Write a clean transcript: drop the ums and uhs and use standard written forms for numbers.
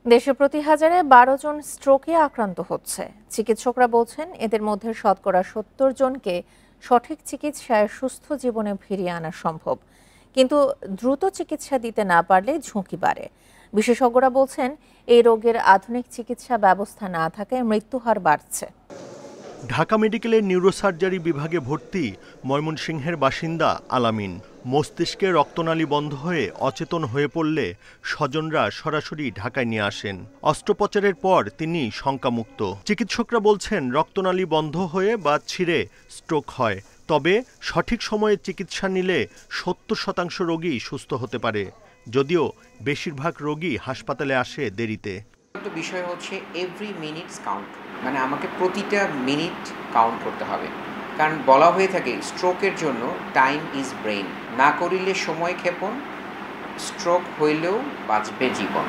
দেশে প্রতি হাজারে ১২ জন স্ট্রোকে আক্রান্ত হচ্ছে। চিকিৎসকরা বলছেন এদের মধ্যে শতকরা ৭০ জনকে সঠিক চিকিৎসায় সুস্থ জীবনে ফিরিয়ে আনা সম্ভব, কিন্তু দ্রুত চিকিৎসা দিতে না পারলে ঝুঁকি বাড়ে। বিশেষজ্ঞরা বলছেন এই রোগের আধুনিক চিকিৎসা ব্যবস্থা না থাকায় মৃত্যুহার বাড়ছে। ঢাকা মেডিকেলের নিউরোসার্জারি বিভাগে ভর্তি ময়মনসিংহের বাসিন্দা আলামিন। মস্তিষ্কে রক্তনালী বন্ধ হয়ে অচেতন হয়ে পড়লে স্বজনরা সরাসরি ঢাকায় নিয়ে আসেন। অস্ত্রোপচারের পর তিনি শঙ্কামুক্ত। চিকিৎসকরা বলছেন রক্তনালী বন্ধ হয়ে বা ছিঁড়ে স্ট্রোক হয়, তবে সঠিক সময়ে চিকিৎসা নিলে ৭০% রোগী সুস্থ হতে পারে, যদিও বেশিরভাগ রোগী হাসপাতালে আসে দেরিতে। বিষয় হচ্ছে এভরি মিনিটস কাউন্ট, মানে আমাকে প্রতিটা মিনিট কাউন্ট করতে হবে। কারণ বলা হয়ে থাকে স্ট্রোকের জন্য টাইম ইজ ব্রেইন, না করিলে সময় ক্ষেপণ, স্ট্রোক হইলেও বাঁচবে জীবন।